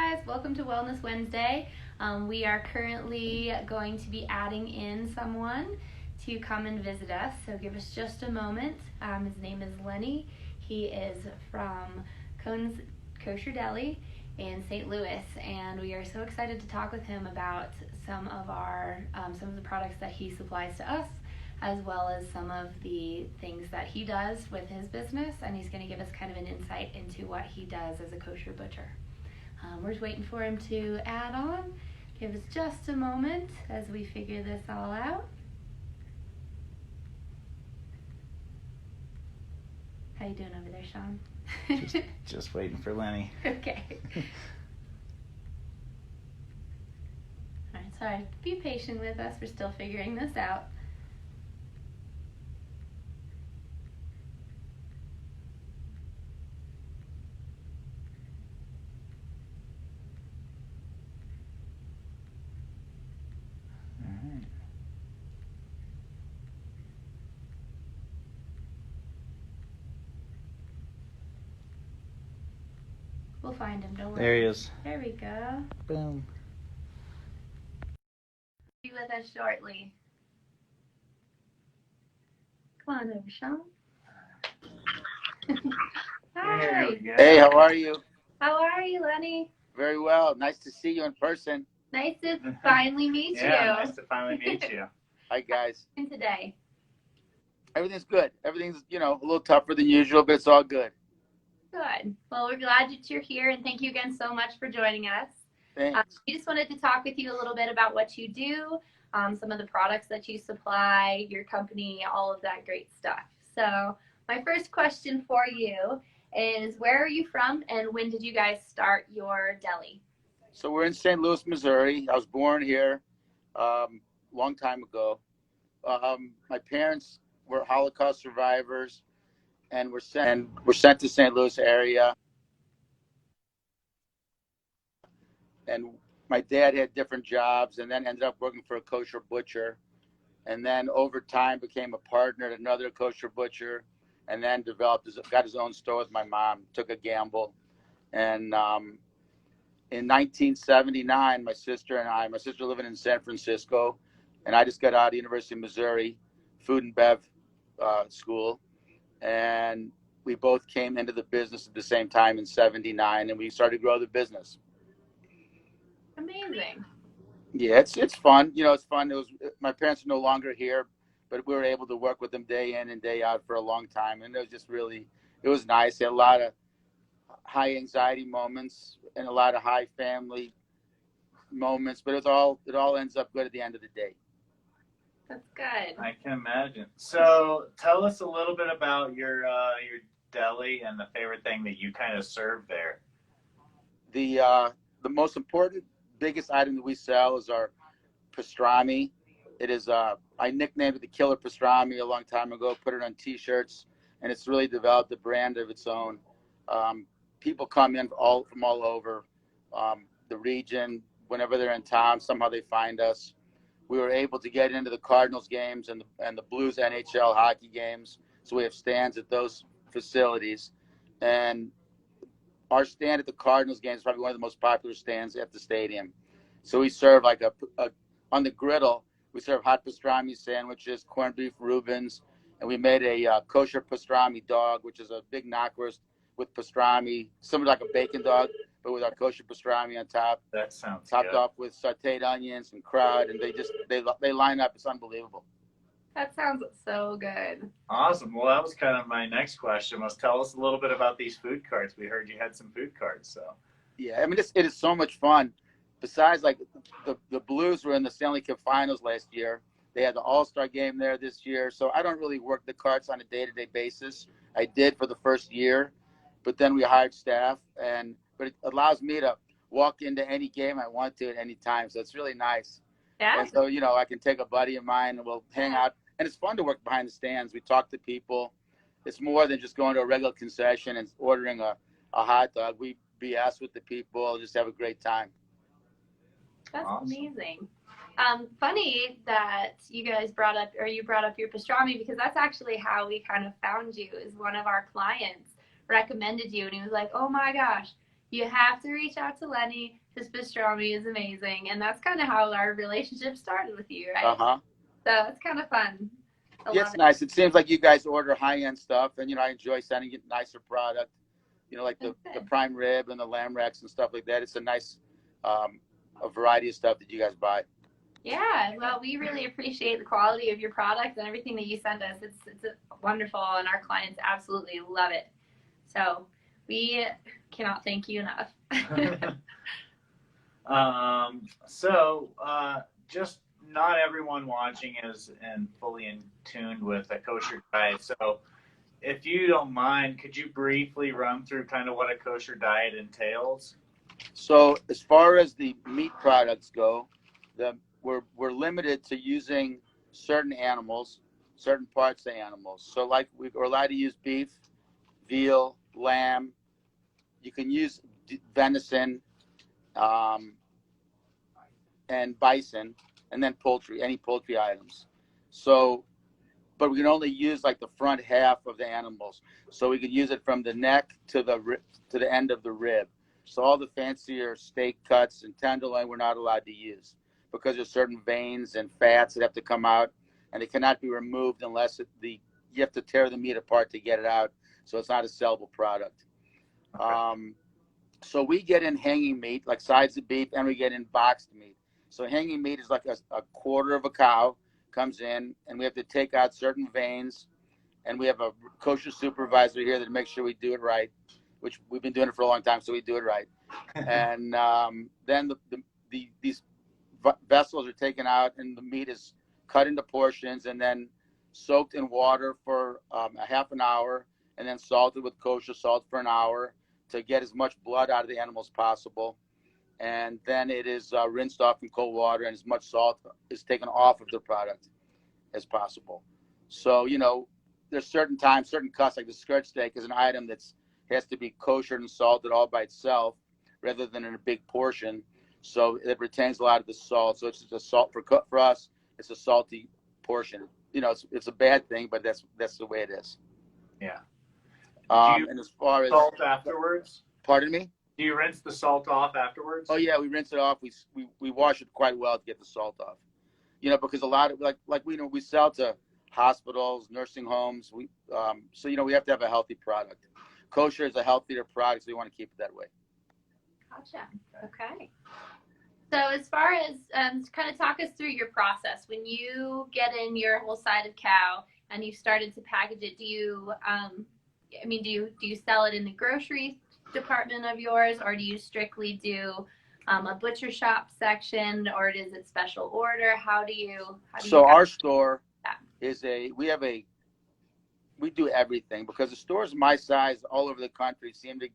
guys, welcome to Wellness Wednesday. We are currently going to be adding in someone to come and visit us, so give us just a moment. His name is Lenny. He is from Kohn's Kosher Deli in St. Louis, and we are so excited to talk with him about some of the products that he supplies to us, as well as some of the things that he does with his business, and he's going to give us kind of an insight into what he does as a kosher butcher. We're just waiting for him to add on. Give us just a moment as we figure this all out. How you doing over there, Shawn? Just waiting for Lenny. Okay. All right, sorry. Be patient with us. We're still figuring this out. We'll find him, don't worry. There he is. There we go. Boom. Be with us shortly. Come on over, Shawn. Hi. Hey, how are you? How are you, Lenny? Very well. Nice to see you in person. Nice to finally meet you. Yeah, nice to finally meet you. Hi, guys. And today. Everything's good. Everything's, a little tougher than usual, but it's all good. Good. Well, we're glad that you're here, and thank you again so much for joining us. Thanks. We just wanted to talk with you a little bit about what you do, some of the products that you supply, your company, all of that great stuff. So my first question for you is, where are you from, and when did you guys start your deli? So we're in St. Louis, Missouri. I was born here long time ago. My parents were Holocaust survivors, and were sent to St. Louis area. And my dad had different jobs, and then ended up working for a kosher butcher, and then over time became a partner at another kosher butcher, and then got his own store with my mom. Took a gamble, and in 1979, my sister living in San Francisco, and I just got out of University of Missouri Food and Bev school. And we both came into the business at the same time in 79, and we started to grow the business. Amazing. Yeah, it's fun. It's fun. My parents are no longer here, but we were able to work with them day in and day out for a long time. And it was just it was nice. Had a lot of high anxiety moments and a lot of high family moments, but it all ends up good at the end of the day. That's good. I can imagine. So tell us a little bit about your deli and the favorite thing that you kind of serve there. The most important, biggest item that we sell is our pastrami. It is I nicknamed it the Killer Pastrami a long time ago. Put it on T-shirts, and it's really developed a brand of its own. People come in from all over the region. Whenever they're in town, somehow they find us. We were able to get into the Cardinals games and the Blues NHL hockey games, so we have stands at those facilities. And our stand at the Cardinals games is probably one of the most popular stands at the stadium. So we serve on the griddle, we serve hot pastrami sandwiches, corned beef Reubens, and we made a kosher pastrami dog, which is a big knockwurst with pastrami, similar like a bacon dog, but with our kosher pastrami on top. That sounds topped good. off with sauteed onions and crud, and they line up. It's unbelievable. That sounds so good. Awesome. Well, that was kind of my next question, was tell us a little bit about these food carts. We heard you had some food carts, so. Yeah, I mean, it is so much fun. Besides, like, the Blues were in the Stanley Cup Finals last year. They had the All-Star game there this year, so I don't really work the carts on a day-to-day basis. I did for the first year, but then we hired staff, but it allows me to walk into any game I want to at any time, so it's really nice. Yeah. And so, I can take a buddy of mine and we'll hang out. And it's fun to work behind the stands. We talk to people. It's more than just going to a regular concession and ordering a hot dog. We BS with the people, just have a great time. That's awesome. Amazing. Funny that you brought up your pastrami, because that's actually how we kind of found you. Is one of our clients recommended you, and he was like, oh my gosh, You have to reach out to Lenny. His pastrami is amazing, and that's kind of how our relationship started with you, right? Uh-huh. So it's kind of fun. Yeah, it's nice. It seems like you guys order high-end stuff, and, I enjoy sending you nicer product, like the prime rib and the lamb racks and stuff like that. It's a nice a variety of stuff that you guys buy. Yeah, well, we really appreciate the quality of your product and everything that you send us. It's wonderful, and our clients absolutely love it. So we cannot thank you enough. Just not everyone watching is fully in tune with a kosher diet. So if you don't mind, could you briefly run through kind of what a kosher diet entails? So as far as the meat products go, we're limited to using certain animals, certain parts of animals. So like we're allowed to use beef, veal, lamb. You can use venison, and bison, and then poultry, any poultry items. So, but we can only use like the front half of the animals. So we could use it from the neck to the end of the rib. So all the fancier steak cuts and tenderloin we're not allowed to use because there's certain veins and fats that have to come out, and they cannot be removed unless you have to tear the meat apart to get it out. So it's not a sellable product. Okay. So we get in hanging meat, like sides of beef, and we get in boxed meat. So hanging meat is like a quarter of a cow comes in, and we have to take out certain veins, and we have a kosher supervisor here that makes sure we do it right, which we've been doing it for a long time, so we do it right. And then these vessels are taken out, and the meat is cut into portions, and then soaked in water for a half an hour, and then salted with kosher salt for an hour to get as much blood out of the animal as possible. And then it is rinsed off in cold water, and as much salt is taken off of the product as possible. So, there's certain times, certain cuts, like the skirt steak is an item that has to be kosher and salted all by itself rather than in a big portion. So it retains a lot of the salt. So it's just a salt for us. It's a salty portion. It's a bad thing, but that's the way it is. Yeah. And as far as salt afterwards? Pardon me? Do you rinse the salt off afterwards? Oh yeah, we rinse it off. We wash it quite well to get the salt off. Because a lot of like we sell to hospitals, nursing homes. So we have to have a healthy product. Kosher is a healthier product, so we want to keep it that way. Gotcha. Okay. So as far as kind of talk us through your process when you get in your whole side of cow and you started to package it. Do you do you sell it in the grocery department of yours, or do you strictly do a butcher shop section, or is it special order? How do you our store is we do everything because the stores my size all over the country seem to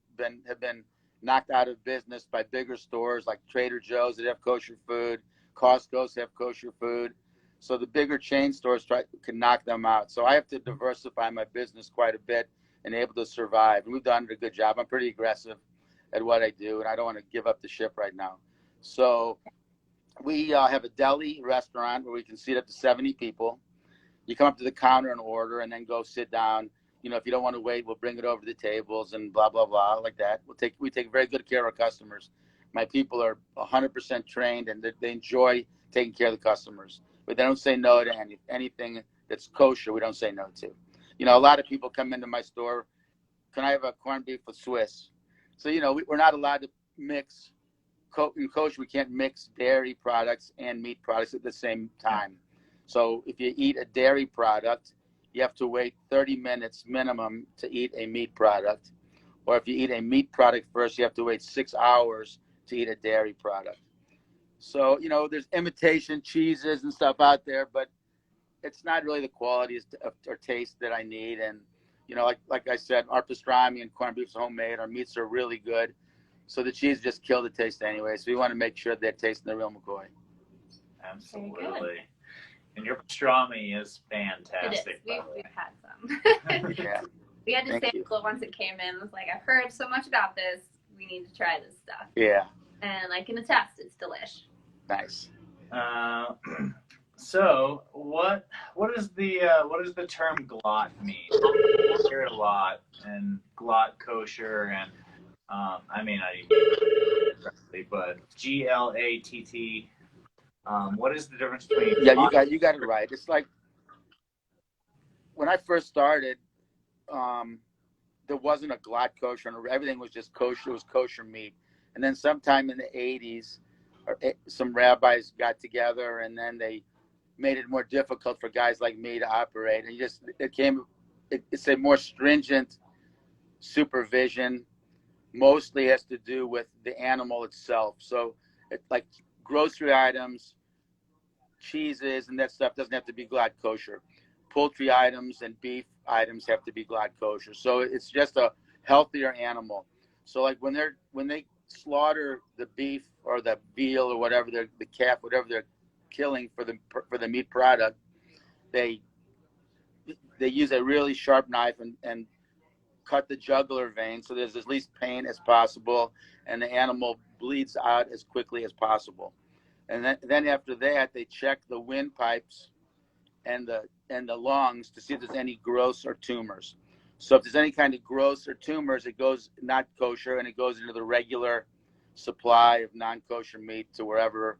have been knocked out of business by bigger stores like Trader Joe's that have kosher food, Costco's have kosher food. So the bigger chain stores can knock them out. So I have to diversify my business quite a bit and able to survive. And we've done a good job. I'm pretty aggressive at what I do, and I don't want to give up the ship right now. So we have a deli restaurant where we can seat up to 70 people. You come up to the counter and order, and then go sit down. If you don't want to wait, we'll bring it over to the tables and blah, blah, blah, like that. We take very good care of our customers. My people are 100% trained, and they enjoy taking care of the customers. But they don't say no to anything that's kosher. We don't say no to. A lot of people come into my store. Can I have a corned beef with Swiss? So, we're not allowed to mix. In kosher, we can't mix dairy products and meat products at the same time. So if you eat a dairy product, you have to wait 30 minutes minimum to eat a meat product. Or if you eat a meat product first, you have to wait 6 hours to eat a dairy product. So, there's imitation cheeses and stuff out there, but it's not really the quality or taste that I need. And, like I said, our pastrami and corned beef is homemade. Our meats are really good. So the cheese just killed the taste anyway. So we want to make sure they're tasting the real McCoy. Absolutely. And your pastrami is fantastic. It is. We've had some. Yeah. We had to sample it once it came in. It was like, I've heard so much about this. We need to try this stuff. Yeah. And I can attest, it's delish. Nice. So what is the term Glatt mean? I hear it a lot, and Glatt kosher, and I may not even get it correctly, but Glatt. What is the difference between? Yeah, you got it right. It's like when I first started, there wasn't a Glatt kosher, and everything was just kosher. It was kosher meat. And then sometime in the 80s, some rabbis got together, and then they made it more difficult for guys like me to operate. And it's a more stringent supervision. Mostly has to do with the animal itself. So it's like grocery items, cheeses, and that stuff doesn't have to be Glatt kosher. Poultry items and beef items have to be Glatt kosher. So it's just a healthier animal. So like when they slaughter the beef or the veal or whatever the calf, whatever they're killing for the meat product, they use a really sharp knife and cut the jugular vein so there's as least pain as possible, and the animal bleeds out as quickly as possible. And then after that, they check the windpipes and the lungs to see if there's any growths or tumors. So if there's any kind of growths or tumors, it goes not kosher, and it goes into the regular supply of non-kosher meat to wherever,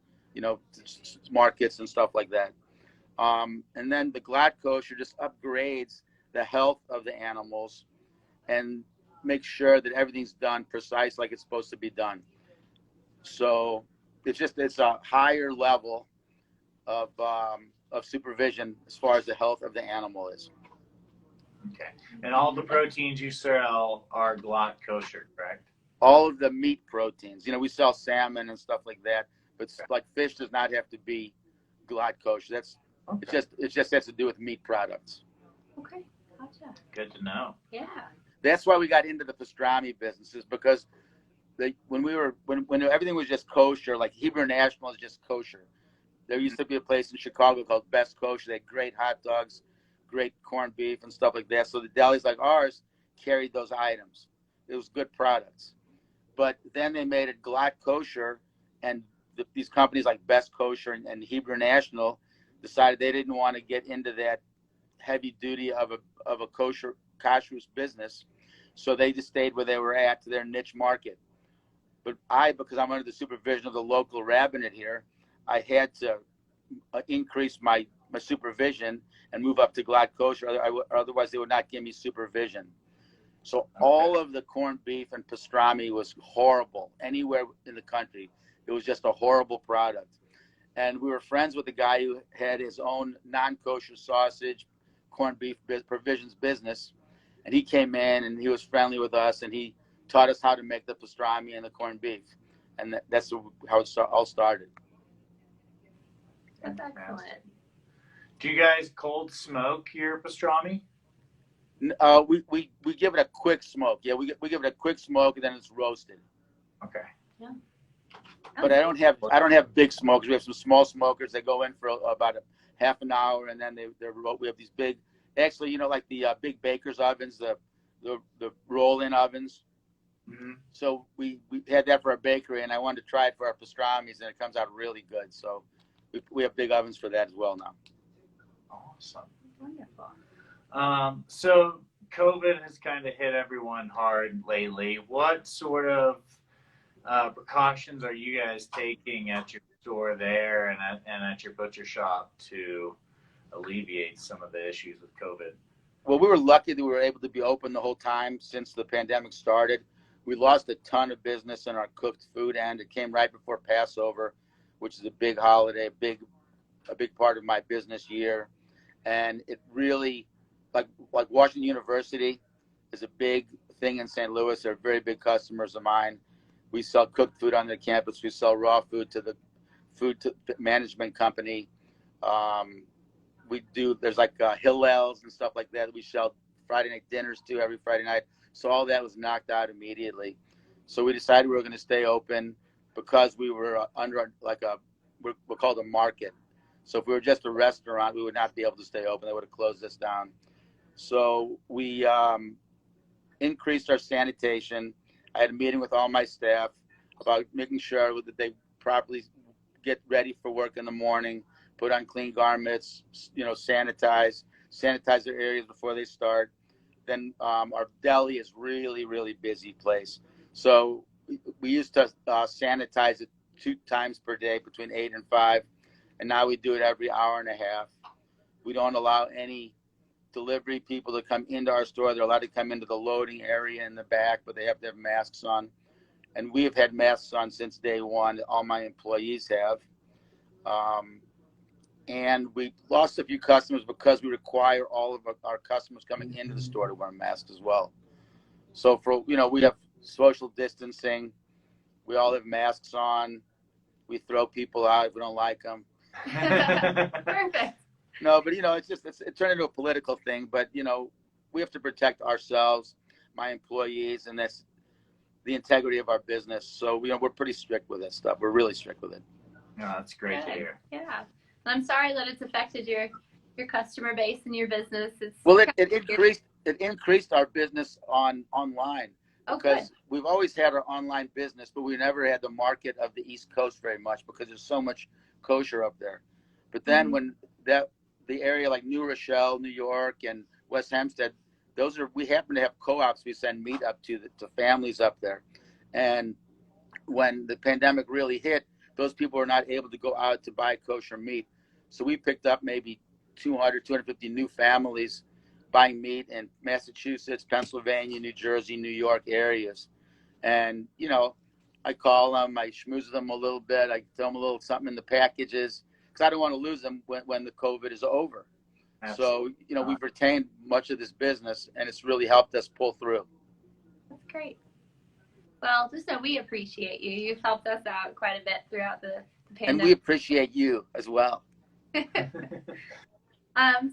markets and stuff like that. And then the Glatt kosher just upgrades the health of the animals and make sure that everything's done precise like it's supposed to be done. So it's a higher level of supervision as far as the health of the animal is. Okay. And all the proteins you sell are Glatt kosher, correct? All of the meat proteins. We sell salmon and stuff like that, but like fish does not have to be Glatt kosher. It just has to do with meat products. Okay, gotcha. Good to know. Yeah. That's why we got into the pastrami businesses, because when everything was just kosher, like Hebrew National is just kosher. There used to be a place in Chicago called Best Kosher. They had great hot dogs, great corned beef, and stuff like that. So the delis like ours carried those items. It was good products. But then they made it Glatt kosher, and these companies like Best Kosher and Hebrew National decided they didn't want to get into that heavy duty of a kashrus business. So they just stayed where they were at, to their niche market. But because I'm under the supervision of the local rabbinate here, I had to increase my supervision and move up to Glatt kosher. Otherwise, they would not give me supervision. So all of the corned beef and pastrami was horrible anywhere in the country. It was just a horrible product. And we were friends with a guy who had his own non-kosher sausage, corned beef provisions business. And he came in and he was friendly with us, and he taught us how to make the pastrami and the corned beef. And that's how it all started. That's excellent. Do you guys cold smoke your pastrami? We give it a quick smoke. Yeah, we give it a quick smoke, and then it's roasted. Okay. Yeah. But I don't have big smokers. We have some small smokers that go in for about a half an hour, and then we have these big, actually, like the big baker's ovens, the roll-in ovens. Mm-hmm. So we had that for our bakery, and I wanted to try it for our pastramis, and it comes out really good. So we have big ovens for that as well now. Awesome. Wonderful. So COVID has kind of hit everyone hard lately. What sort of precautions are you guys taking at your store there and at your butcher shop to alleviate some of the issues with COVID? Well, we were lucky that we were able to be open the whole time since the pandemic started. We lost a ton of business in our cooked food end. It came right before Passover, which is a big holiday, a big part of my business year. And it really, like Washington University is a big thing in St. Louis. They're very big customers of mine. We sell cooked food on the campus. We sell raw food to the food management company. There's like Hillels and stuff like that. We sell Friday night dinners too every Friday night. So all that was knocked out immediately. So we decided we were going to stay open because we were under we're called a market. So if we were just a restaurant, we would not be able to stay open. They would have closed us down. So we increased our sanitation. I had a meeting with all my staff about making sure that they properly get ready for work in the morning, put on clean garments, sanitize their areas before they start. Then our deli is really, really busy place. So we used to sanitize it 2 times per day between 8 and 5, and now we do it every hour and a half. We don't allow any delivery people to come into our store. They're allowed to come into the loading area in the back, but they have to have masks on. And we have had masks on since day one. All my employees have. And we lost a few customers because we require all of our customers coming into the store to wear masks as well. So we have social distancing. We all have masks on. We throw people out if we don't like them. Perfect. No, but it turned into a political thing. But we have to protect ourselves, my employees, and that's the integrity of our business. So we're pretty strict with that stuff. We're really strict with it. No, that's great to hear. Yeah, I'm sorry that it's affected your customer base and your business. It increased our business online. Because we've always had our online business, but we never had the market of the East Coast very much because there's so much kosher up there. But then when the area like New Rochelle, New York, and West Hempstead, we happen to have co-ops we send meat up to families up there. And when the pandemic really hit, those people were not able to go out to buy kosher meat. So we picked up maybe 250 new families buying meat in Massachusetts, Pennsylvania, New Jersey, New York areas. And, I call them, I schmooze them a little bit, I throw them a little something in the packages because I don't want to lose them when the COVID is over. Absolutely. So, we've retained much of this business and it's really helped us pull through. That's great. Well, just know we appreciate you. You've helped us out quite a bit throughout the pandemic. And we appreciate you as well.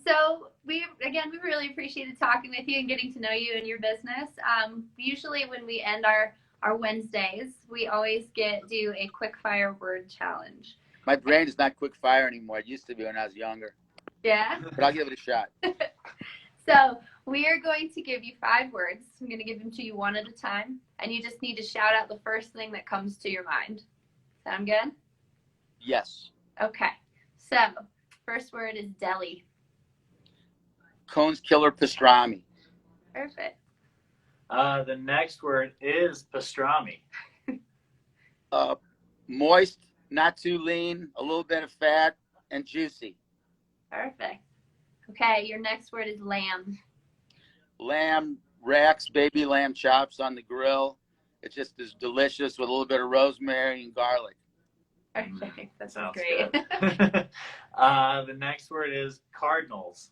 So we really appreciated talking with you and getting to know you and your business. Usually when we end our Wednesdays, we always do a quick fire word challenge. My brain is not quick fire anymore. It used to be when I was younger. Yeah. But I'll give it a shot. So we are going to give you 5 words. I'm going to give them to you one at a time, and you just need to shout out the first thing that comes to your mind. Sound good? Yes. Okay. So first word is deli. Kohn's Killer Pastrami. Perfect. The next word is pastrami. Moist, not too lean, a little bit of fat, and juicy. Perfect. Okay, your next word is lamb. Lamb racks, baby lamb chops on the grill. It just is delicious with a little bit of rosemary and garlic. Perfect. That sounds great. great. The next word is Cardinals.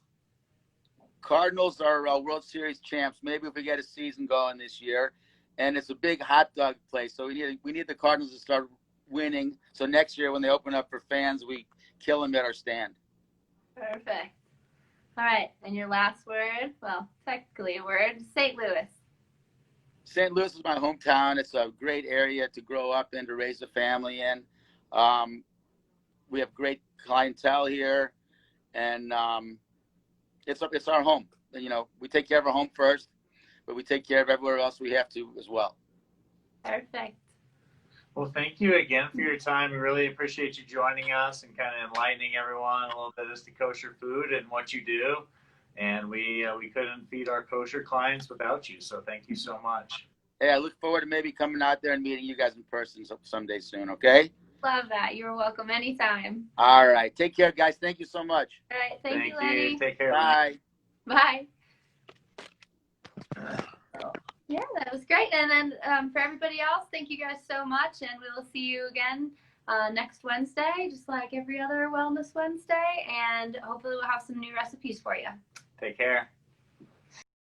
Cardinals are World Series champs. Maybe if we get a season going this year, and it's a big hot dog place, so we need the Cardinals to start winning. So next year, when they open up for fans, we kill them at our stand. Perfect. All right, and your last word, well, technically a word, St. Louis. St. Louis is my hometown. It's a great area to grow up in, to raise a family in. We have great clientele here, and it's our home. We take care of our home first, but we take care of everywhere else we have to as well. Perfect. Well, thank you again for your time. We really appreciate you joining us and kind of enlightening everyone a little bit as to kosher food and what you do. And we couldn't feed our kosher clients without you. So thank you so much. Hey, I look forward to maybe coming out there and meeting you guys in person someday soon, okay? Love that. You're welcome anytime. All right. Take care, guys. Thank you so much. All right. Thank you, Lenny. Take care. Bye. Bye. Yeah, that was great. And then for everybody else, thank you guys so much. And we will see you again next Wednesday, just like every other Wellness Wednesday. And hopefully we'll have some new recipes for you. Take care.